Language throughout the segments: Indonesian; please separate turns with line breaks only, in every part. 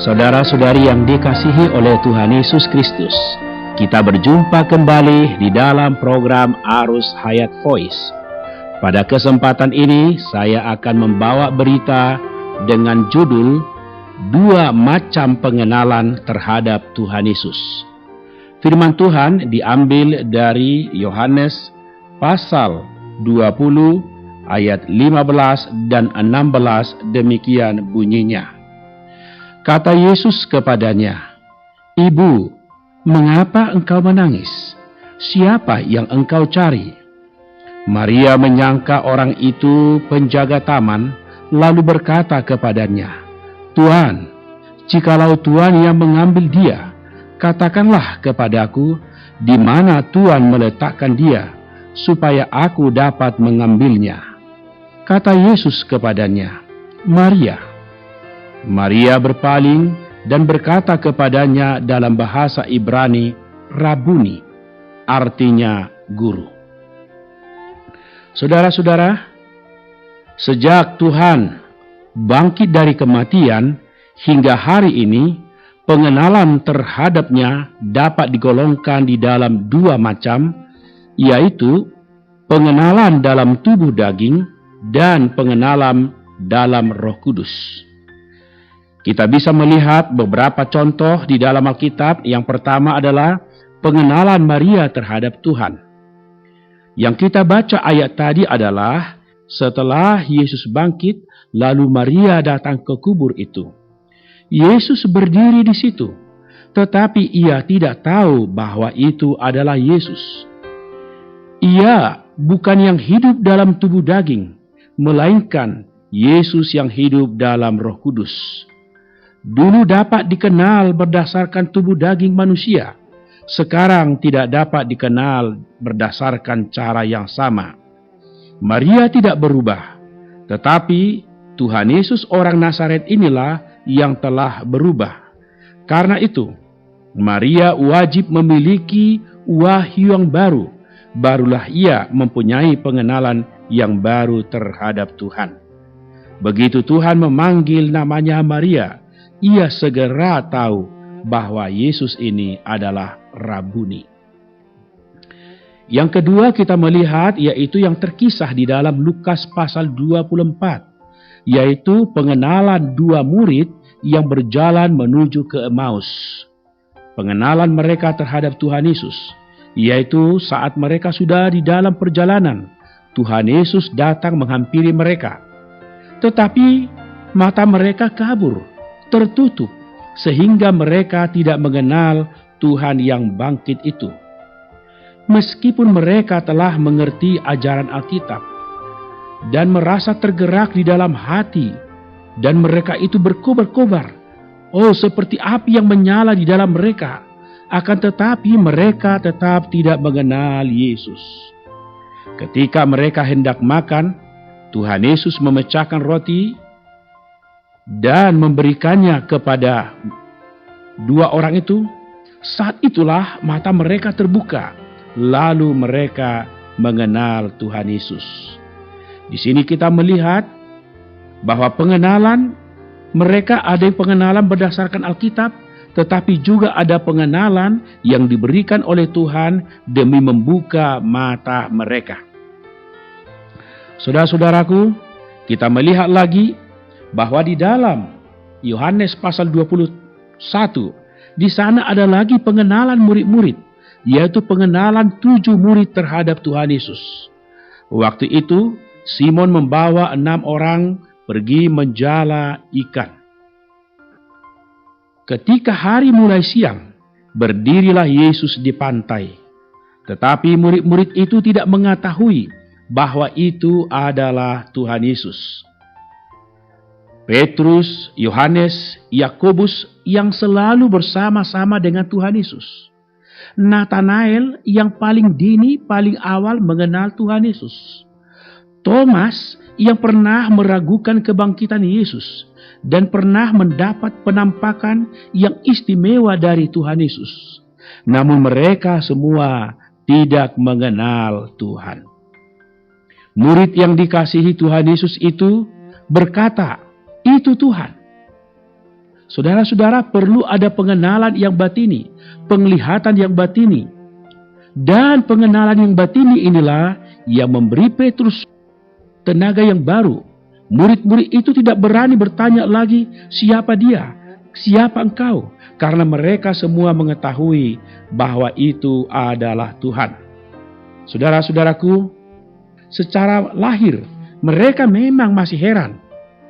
Saudara-saudari yang dikasihi oleh Tuhan Yesus Kristus, kita berjumpa kembali di dalam program Arus Hayat Voice. Pada kesempatan ini, saya akan membawa berita dengan judul Dua Macam Pengenalan Terhadap Tuhan Yesus. Firman Tuhan diambil dari Yohanes pasal 20 ayat 15 dan 16, demikian bunyinya. Kata Yesus kepadanya, "Ibu, mengapa engkau menangis? Siapa yang engkau cari?" Maria menyangka orang itu penjaga taman, lalu berkata kepadanya, "Tuan, jikalau Tuan yang mengambil dia, katakanlah kepadaku di mana Tuan meletakkan dia, supaya aku dapat mengambilnya." Kata Yesus kepadanya, "Maria." Maria berpaling dan berkata kepadanya dalam bahasa Ibrani, "Rabuni," artinya guru. Saudara-saudara, sejak Tuhan bangkit dari kematian hingga hari ini, pengenalan terhadapnya dapat digolongkan di dalam dua macam, yaitu pengenalan dalam tubuh daging dan pengenalan dalam Roh Kudus. Kita bisa melihat beberapa contoh di dalam Alkitab. Yang pertama adalah pengenalan Maria terhadap Tuhan. Yang kita baca ayat tadi adalah setelah Yesus bangkit, lalu Maria datang ke kubur itu. Yesus berdiri di situ, tetapi ia tidak tahu bahwa itu adalah Yesus. Ia bukan yang hidup dalam tubuh daging, melainkan Yesus yang hidup dalam Roh Kudus. Dulu dapat dikenal berdasarkan tubuh daging manusia, sekarang tidak dapat dikenal berdasarkan cara yang sama. Maria tidak berubah, tetapi Tuhan Yesus orang Nazaret inilah yang telah berubah. Karena itu, Maria wajib memiliki wahyu yang baru, barulah ia mempunyai pengenalan yang baru terhadap Tuhan. Begitu Tuhan memanggil namanya Maria, ia segera tahu bahwa Yesus ini adalah Rabuni. Yang kedua kita melihat yaitu yang terkisah di dalam Lukas pasal 24, yaitu pengenalan dua murid yang berjalan menuju ke Emmaus. Pengenalan mereka terhadap Tuhan Yesus, yaitu saat mereka sudah di dalam perjalanan, Tuhan Yesus datang menghampiri mereka. Tetapi mata mereka kabur, tertutup, sehingga mereka tidak mengenal Tuhan yang bangkit itu. Meskipun mereka telah mengerti ajaran Alkitab dan merasa tergerak di dalam hati, dan mereka itu berkobar-kobar, seperti api yang menyala di dalam mereka, akan tetapi mereka tetap tidak mengenal Yesus. Ketika mereka hendak makan, Tuhan Yesus memecahkan roti dan memberikannya kepada dua orang itu. Saat itulah mata mereka terbuka, lalu mereka mengenal Tuhan Yesus. Di sini kita melihat bahwa pengenalan mereka ada yang pengenalan berdasarkan Alkitab, tetapi juga ada pengenalan yang diberikan oleh Tuhan demi membuka mata mereka. Saudara-saudaraku, kita melihat lagi bahwa di dalam Yohanes pasal 21, di sana ada lagi pengenalan murid-murid, yaitu pengenalan 7 murid terhadap Tuhan Yesus. Waktu itu, Simon membawa 6 orang pergi menjala ikan. Ketika hari mulai siang, berdirilah Yesus di pantai. Tetapi murid-murid itu tidak mengetahui bahwa itu adalah Tuhan Yesus. Petrus, Yohanes, Yakobus yang selalu bersama-sama dengan Tuhan Yesus. Nathanael yang paling dini, paling awal mengenal Tuhan Yesus. Thomas yang pernah meragukan kebangkitan Yesus dan pernah mendapat penampakan yang istimewa dari Tuhan Yesus. Namun mereka semua tidak mengenal Tuhan. Murid yang dikasihi Tuhan Yesus itu berkata, "Itu Tuhan." Saudara-saudara, perlu ada pengenalan yang batini, penglihatan yang batini. Dan pengenalan yang batini inilah yang memberi Petrus tenaga yang baru. Murid-murid itu tidak berani bertanya lagi, siapa dia, siapa engkau? Karena mereka semua mengetahui bahwa itu adalah Tuhan. Saudara-saudaraku, secara lahir mereka memang masih heran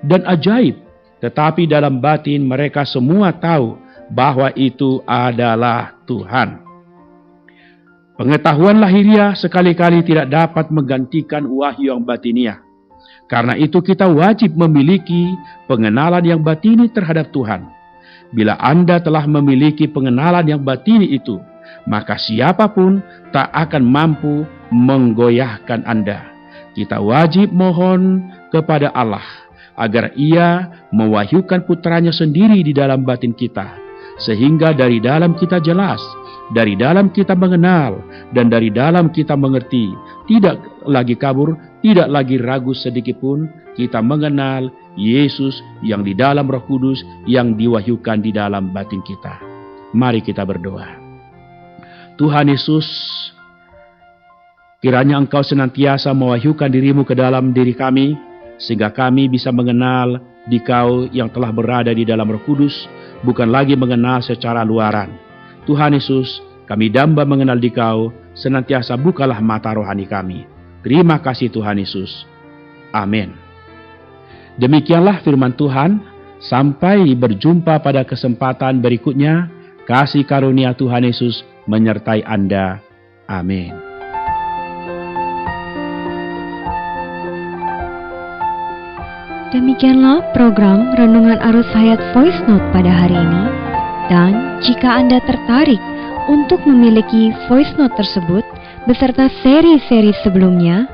dan ajaib. Tetapi dalam batin mereka semua tahu bahwa itu adalah Tuhan. Pengetahuan lahiriah sekali-kali tidak dapat menggantikan wahyu yang batiniah. Karena itu kita wajib memiliki pengenalan yang batini terhadap Tuhan. Bila Anda telah memiliki pengenalan yang batini itu, maka siapapun tak akan mampu menggoyahkan Anda. Kita wajib mohon kepada Allah agar Ia mewahyukan putranya sendiri di dalam batin kita, sehingga dari dalam kita jelas, dari dalam kita mengenal, dan dari dalam kita mengerti, tidak lagi kabur, tidak lagi ragu sedikitpun, kita mengenal Yesus yang di dalam Roh Kudus yang diwahyukan di dalam batin kita. Mari kita berdoa. Tuhan Yesus, kiranya Engkau senantiasa mewahyukan dirimu ke dalam diri kami, sehingga kami bisa mengenal Dikau yang telah berada di dalam Roh Kudus, bukan lagi mengenal secara luaran. Tuhan Yesus, kami damba mengenal Dikau, senantiasa bukalah mata rohani kami. Terima kasih Tuhan Yesus. Amin. Demikianlah firman Tuhan. Sampai berjumpa pada kesempatan berikutnya. Kasih karunia Tuhan Yesus menyertai Anda. Amin.
Demikianlah program Renungan Arus Hayat Voice Note pada hari ini. Dan jika Anda tertarik untuk memiliki voice note tersebut beserta seri-seri sebelumnya,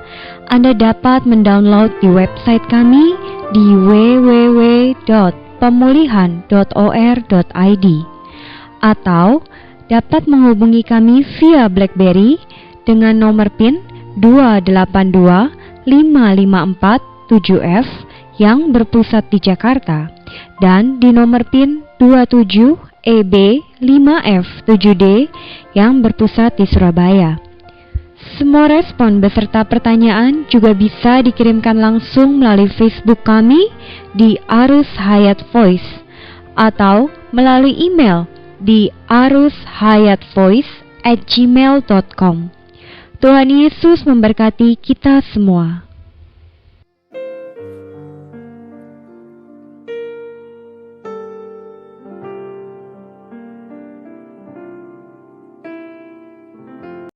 Anda dapat mendownload di website kami di www.pemulihan.or.id atau dapat menghubungi kami via BlackBerry dengan nomor PIN 282554-7F yang berpusat di Jakarta dan di nomor PIN 27EB5F7D yang berpusat di Surabaya. Semua respon beserta pertanyaan juga bisa dikirimkan langsung melalui Facebook kami di Arus Hayat Voice atau melalui email di arushayatvoice@gmail.com. Tuhan Yesus memberkati kita semua.